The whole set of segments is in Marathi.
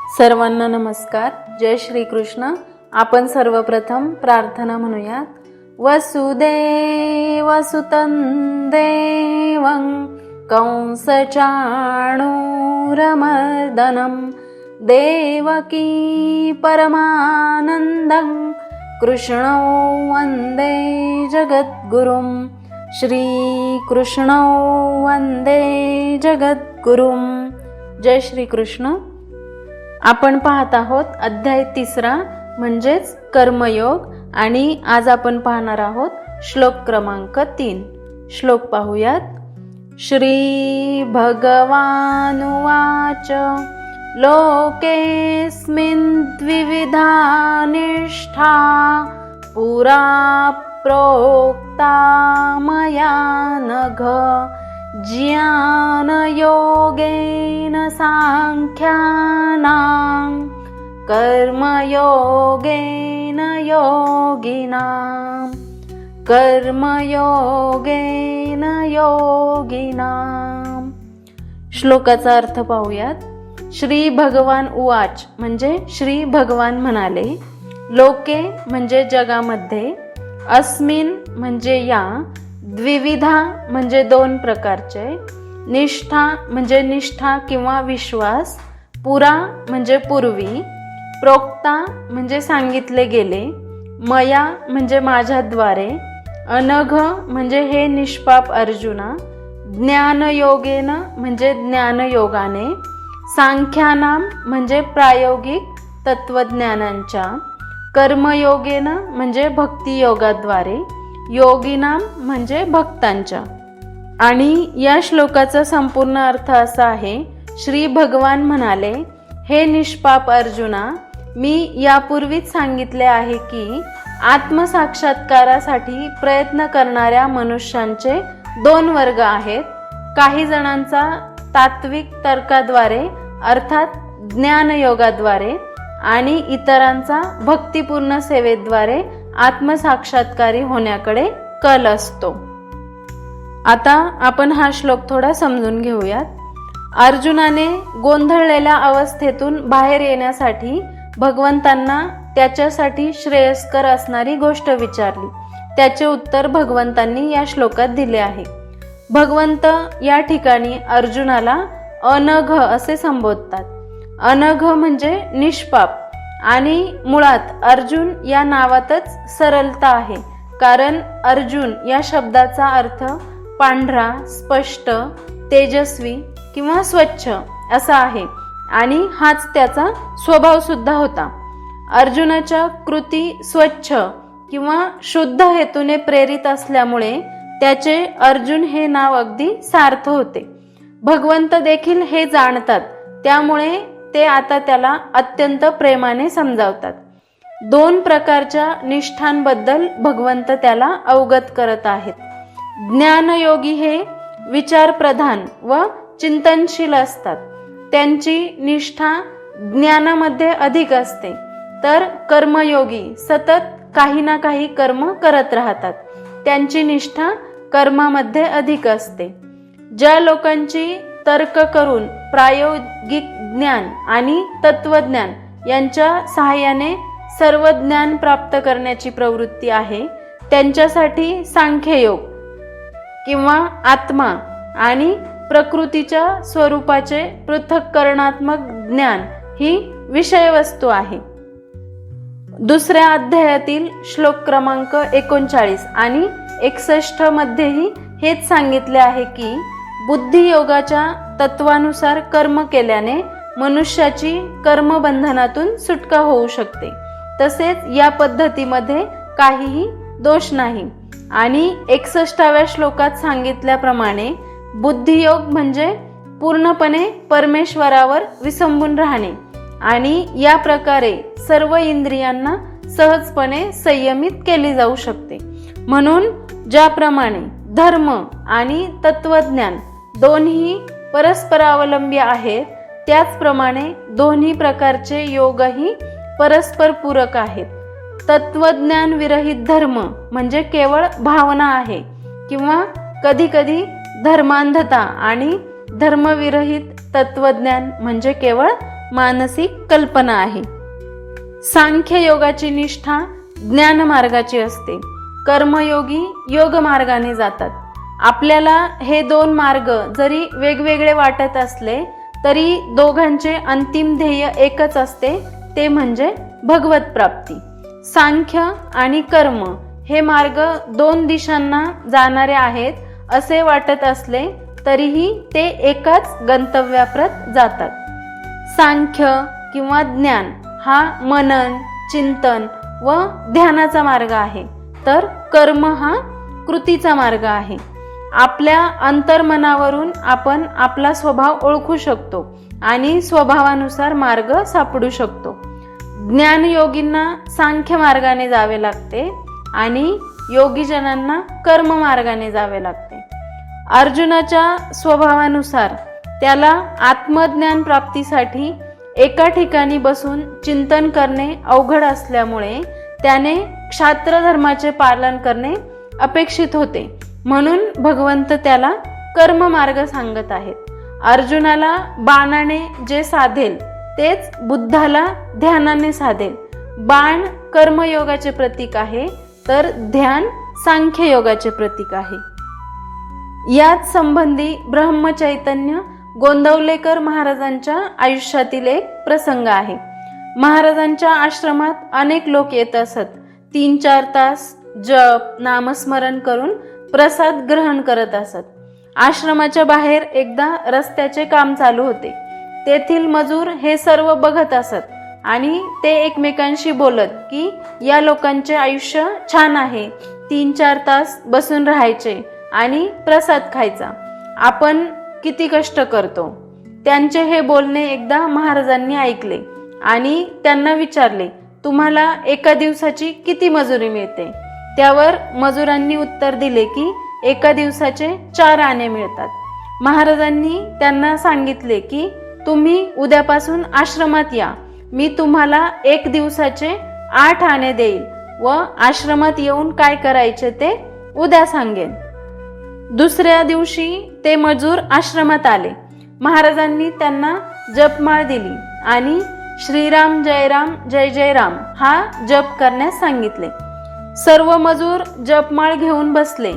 सर्वांना नमस्कार. जय श्री कृष्ण. आपण सर्वप्रथम प्रार्थना म्हणूयात. वसुदेवसुतं देवं कंसचाणूरमर्दनं देवकी परमानन्दं कृष्णौ वन्दे जगद्गुरुं. श्रीकृष्णौ वन्दे जगद्गुरुं. जय श्री कृष्ण. आपण पाहत आहोत अध्याय 3 म्हणजेच कर्मयोग आणि आज आपण पाहणार आहोत श्लोक क्रमांक 3. श्लोक पाहूयात. श्री भगवानुवाच लोकेस्मिन् द्विविधा निष्ठा पुरा प्रोक्ता मया नघ ज्ञानयोगेन सांख्यानां कर्मयोगेन योगिनां. कर्मयोगेन योगिनां. श्लोकाचा अर्थ पाहूयात. श्री भगवान उवाच म्हणजे श्री भगवान म्हणाले. लोके म्हणजे जगामध्ये, अस्मिन म्हणजे या, द्विविधा म्हणजे 2 प्रकारचे, निष्ठा म्हणजे निष्ठा किंवा विश्वास, पुरा म्हणजे पूर्वी, प्रोक्ता म्हणजे सांगितले गेले, मया म्हणजे माझ्याद्वारे, अनघ म्हणजे हे निष्पाप अर्जुना, ज्ञानयोगेन म्हणजे ज्ञानयोगाने, सांख्यानाम म्हणजे प्रायोगिक तत्वज्ञानांच्या, कर्मयोगेन म्हणजे भक्तियोगाद्वारे, योगिनाम म्हणजे भक्तांच्या. आणि या श्लोकाचा संपूर्ण अर्थ असा आहे. श्री भगवान म्हणाले, हे निष्पाप अर्जुना, मी यापूर्वीच सांगितले आहे की आत्मसाक्षात्कारासाठी प्रयत्न करणाऱ्या मनुष्यांचे 2 वर्ग आहेत. काही जणांचा तात्विक तर्काद्वारे अर्थात ज्ञानयोगाद्वारे आणि इतरांचा भक्तिपूर्ण सेवेद्वारे आत्मसाक्षात्कारी होण्याकडे कल असतो. आता आपण हा श्लोक थोडा समजून घेऊयात. अर्जुनाने गोंधळलेल्या अवस्थेतून बाहेर येण्यासाठी भगवंतांना त्याच्यासाठी श्रेयस्कर असणारी गोष्ट विचारली. त्याचे उत्तर भगवंतांनी या श्लोकात दिले आहे. भगवंत या ठिकाणी अर्जुनाला अनघ असे संबोधतात. अनघ म्हणजे निष्पाप आणि मुळात अर्जुन या नावातच सरलता आहे. कारण अर्जुन या शब्दाचा अर्थ पांढरा, स्पष्ट, तेजस्वी किंवा स्वच्छ असा आहे आणि हाच त्याचा स्वभाव सुद्धा होता. अर्जुनाच्या कृती स्वच्छ किंवा शुद्ध हेतूने प्रेरित असल्यामुळे त्याचे अर्जुन हे नाव अगदी सार्थ होते. भगवंत देखील हे जाणतात, त्यामुळे ते आता त्याला अत्यंत प्रेमाने समजावतात. 2 प्रकारच्या निष्ठांबद्दल भगवंत त्याला अवगत करत आहेत. ज्ञानयोगी हे विचारप्रधान व चिंतनशील असतात. त्यांची निष्ठा ज्ञानामध्ये अधिक असते. तर कर्मयोगी सतत काही ना काही कर्म करत राहतात. त्यांची निष्ठा कर्मामध्ये अधिक असते. ज्या लोकांची तर्क करून प्रायोगिक ज्ञान आणि तत्वज्ञान यांच्या सहाय्याने सर्व ज्ञान प्राप्त करण्याची प्रवृत्ती आहे, त्यांच्यासाठी सांख्ययोग किंवा आत्मा आणि प्रकृतीच्या स्वरूपाचे पृथक्करणात्मक ज्ञान ही विषयवस्तू आहे. 2ऱ्या अध्यायातील श्लोक क्रमांक 39 आणि 61 मध्येही हेच सांगितले आहे की बुद्धियोगाच्या तत्वानुसार कर्म केल्याने मनुष्याची कर्मबंधनातून सुटका होऊ शकते. तसेच या पद्धतीमध्ये काहीही दोष नाही. आणि 61व्या श्लोकात सांगितल्याप्रमाणे बुद्धियोग म्हणजे पूर्णपणे परमेश्वरावर विसंबून राहणे आणि या प्रकारे सर्व इंद्रियांना सहजपणे संयमित केली जाऊ शकते. म्हणून ज्याप्रमाणे धर्म आणि तत्वज्ञान दोन्ही परस्परावलंबी आहेत, त्याचप्रमाणे दोन्ही प्रकारचे योगही परस्पर पूरक आहेत. तत्वज्ञान विरहित धर्म म्हणजे केवळ भावना आहे किंवा कधीकधी धर्मांधता आणि धर्मविरहित तत्वज्ञान म्हणजे केवळ मानसिक कल्पना आहे. सांख्य योगाची निष्ठा ज्ञान मार्गाची असते. कर्मयोगी योग मार्गाने जातात. आपल्याला हे दोन मार्ग जरी वेगवेगळे वाटत असले तरी दोघांचे अंतिम ध्येय एकच असते, ते म्हणजे भगवत प्राप्ती. सांख्य आणि कर्म हे मार्ग दोन दिशांना जाणारे आहेत असे वाटत असले तरीही ते एकाच गंतव्याप्रत जातात. सांख्य किंवा ज्ञान हा मनन, चिंतन व ध्यानाचा मार्ग आहे, तर कर्म हा कृतीचा मार्ग आहे. आपल्या अंतर्मनावरून आपण आपला स्वभाव ओळखू शकतो आणि स्वभावानुसार मार्ग सापडू शकतो. ज्ञानयोगींना सांख्य मार्गाने जावे लागते आणि योगीजनांना कर्म मार्गाने जावे लागते. अर्जुनाच्या स्वभावानुसार त्याला आत्मज्ञान प्राप्तीसाठी एका ठिकाणी बसून चिंतन करणे अवघड असल्यामुळे त्याने क्षात्र धर्माचे पालन करणे अपेक्षित होते, म्हणून भगवंत त्याला कर्म मार्ग सांगत आहेत. अर्जुनाला बाणाने जे साधेल तेच बुद्धाला ध्यानाने साधेल. बाण कर्मयोगाचे प्रतीक आहे, तर ध्यान सांख्ययोगाचे प्रतीक आहे. याच संबंधी ब्रह्मचैतन्य गोंदवलेकर महाराजांच्या आयुष्यातील एक प्रसंग आहे. महाराजांच्या आश्रमात अनेक लोक येत असत. 3-4 तास जप नामस्मरण करून प्रसाद ग्रहण करत असत. आश्रमाच्या बाहेर एकदा रस्त्याचे काम चालू होते. तेथील मजूर हे सर्व बघत असत आणि ते एकमेकांशी बोलत की या लोकांचे आयुष्य छान आहे, 3-4 तास बसून राहायचे आणि प्रसाद खायचा, आपण किती कष्ट करतो. त्यांचे हे बोलणे एकदा महाराजांनी ऐकले आणि त्यांना विचारले, तुम्हाला एका दिवसाची किती मजुरी मिळते? त्यावर मजुरांनी उत्तर दिले की एका दिवसाचे 4 आणे मिळतात. महाराजांनी त्यांना सांगितले की तुम्ही उद्यापासून आश्रमात या, मी तुम्हाला 1 दिवसाचे 8 आणे देईल व आश्रमात येऊन काय करायचे ते उद्या सांगेन. दुसऱ्या दिवशी ते मजूर आश्रमात आले. महाराजांनी त्यांना जपमाळ दिली आणि श्रीराम जय राम जय जय राम हा जप करण्यास सांगितले. सर्व मजूर जपमाळ घेऊन बसले,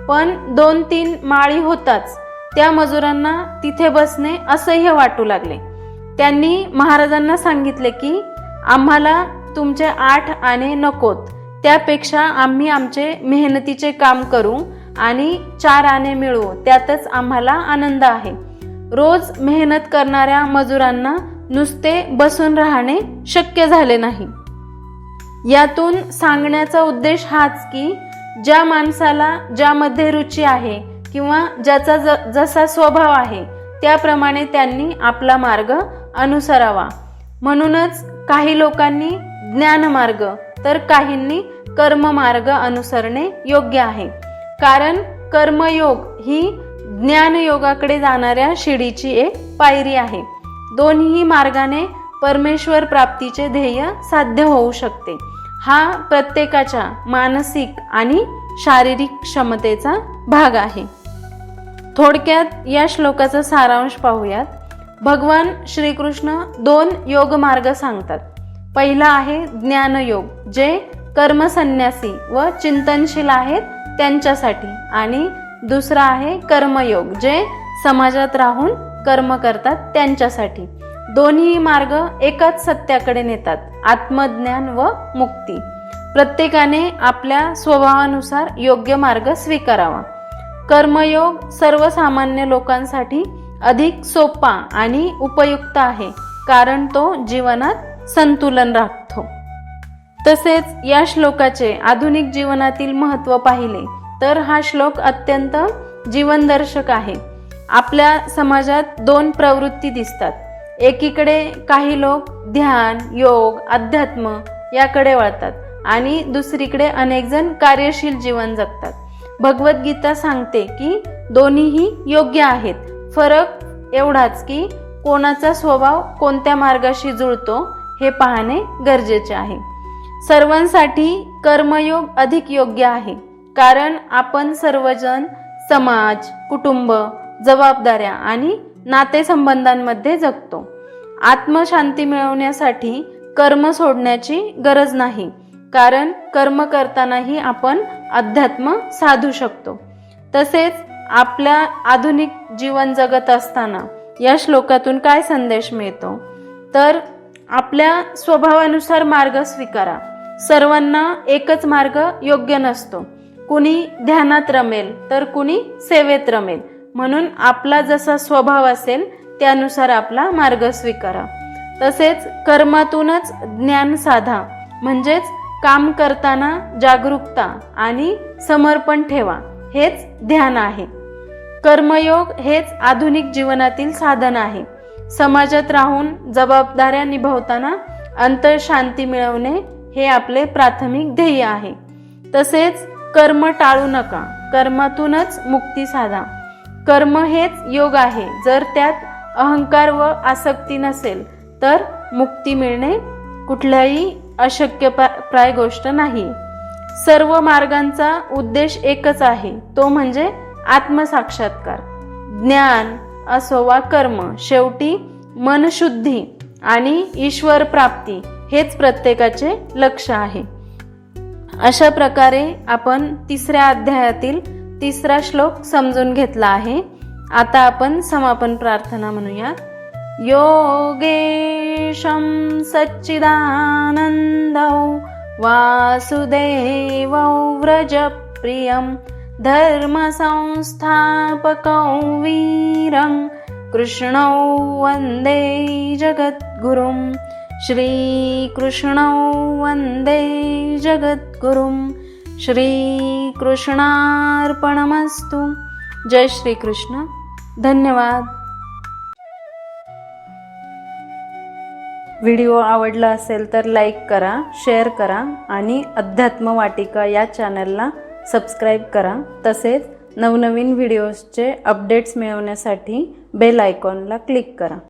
पण 2-3 माळी होताच त्या मजुरांना तिथे बसणे असह्य वाटू लागले. त्यांनी महाराजांना सांगितले की आम्हाला तुमचे 8 आणे नकोत, त्यापेक्षा आम्ही आमचे मेहनतीचे काम करू आणि 4 आणे मिळवू, त्यातच आम्हाला आनंद आहे. रोज मेहनत करणाऱ्या मजुरांना नुसते बसून राहणे शक्य झाले नाही. यातून सांगण्याचा उद्देश हाच की ज्या माणसाला ज्यामध्ये रुची आहे किंवा ज्याचा जसा स्वभाव आहे त्याप्रमाणे त्यांनी आपला मार्ग अनुसरावा. म्हणूनच काही लोकांनी ज्ञानमार्ग तर काहींनी कर्ममार्ग अनुसरणे योग्य आहे. कारण कर्मयोग ही ज्ञानयोगाकडे जाणाऱ्या शिडीची एक पायरी आहे. दोन्ही मार्गाने परमेश्वर प्राप्तीचे ध्येय साध्य होऊ शकते. हा प्रत्येकाच्या मानसिक आणि शारीरिक क्षमतेचा भाग आहे. थोडक्यात या श्लोकाचा सारांश पाहूयात. भगवान श्रीकृष्ण 2 योग मार्ग सांगतात. पहिला आहे ज्ञानयोग, जे कर्मसन्यासी व चिंतनशील आहेत त्यांच्यासाठी, आणि दुसरा आहे कर्मयोग, जे समाजात राहून कर्म करतात त्यांच्यासाठी. दोन्ही मार्ग एकाच सत्याकडे नेतात, आत्मज्ञान व मुक्ती. प्रत्येकाने आपल्या स्वभावानुसार योग्य मार्ग स्वीकारावा. कर्मयोग सर्वसामान्य लोकांसाठी अधिक सोपा आणि उपयुक्त आहे, कारण तो जीवनात संतुलन राखतो. तसेच या श्लोकाचे आधुनिक जीवनातील महत्त्व पाहिले तर हा श्लोक अत्यंत जीवनदर्शक आहे. आपल्या समाजात 2 प्रवृत्ती दिसतात. एकीकडे काही लोक ध्यान, योग, अध्यात्म याकडे वळतात आणि दुसरीकडे अनेक जण कार्यशील जीवन जगतात. भगवद्गीता सांगते की दोन्हीही योग्य आहेत. फरक एवढाच की कोणाचा स्वभाव कोणत्या मार्गाशी जुळतो हे पाहणे गरजेचे आहे. सर्वांसाठी कर्मयोग अधिक योग्य आहे, कारण आपण सर्वजण समाज, कुटुंब, जबाबदाऱ्या आणि नातेसंबंधांमध्ये जगतो. आत्मशांती मिळवण्यासाठी कर्म सोडण्याची गरज नाही, कारण कर्म करतानाही आपण अध्यात्म साधू शकतो. तसेच आपल्या आधुनिक जीवन जगत असताना या श्लोकातून काय संदेश मिळतो, तर आपल्या स्वभावानुसार मार्ग स्वीकारा. सर्वांना एकच मार्ग योग्य नसतो. कुणी ध्यानात रमेल तर कुणी सेवेत रमेल. म्हणून आपला जसा स्वभाव असेल त्यानुसार आपला मार्ग स्वीकारा. तसेच कर्मातूनच ज्ञान साधा, म्हणजेच काम करताना जागरूकता आणि समर्पण ठेवा, हेच ध्यान आहे. कर्मयोग हेच आधुनिक जीवनातील साधन आहे. समाजात राहून जबाबदाऱ्या निभावताना अंतर्शांती मिळवणे हे आपले प्राथमिक ध्येय आहे. तसेच कर्म टाळू नका, कर्मातूनच मुक्ती साधा. कर्म हेच योग आहे. जर त्यात अहंकार व आसक्ती नसेल तर मुक्ती मिळणे कुठल्याही अशक्यप्राय गोष्ट नाही. सर्व मार्गांचा उद्देश एकच आहे, तो म्हणजे आत्मसाक्षात्कार. ज्ञान असो वा कर्म, शेवटी मनशुद्धी आणि ईश्वर प्राप्ती हेच प्रत्येकाचे लक्ष्य आहे. अशा प्रकारे आपण 3ऱ्या अध्यायातील 3रा श्लोक समजून घेतला आहे. आता आपण समापन प्रार्थना म्हणूया. योगेशं सच्चिदानन्दौ वासुदेवौ व्रजप्रियं धर्मसंस्थापकौ वीरं कृष्णौ वन्दे जगद्गुरुं. श्रीकृष्णौ वन्दे जगद्गुरुं. श्रीकृष्णार्पणमस्तु. जय श्री कृष्ण. धन्यवाद. व्हिडिओ आवडला असेल तर लाईक करा, शेअर करा आणि अध्यात्म वाटिका या चॅनलला सबस्क्राईब करा. तसेच नवनवीन व्हिडिओजचे अपडेट्स मिळवण्यासाठी बेल आयकॉनला क्लिक करा.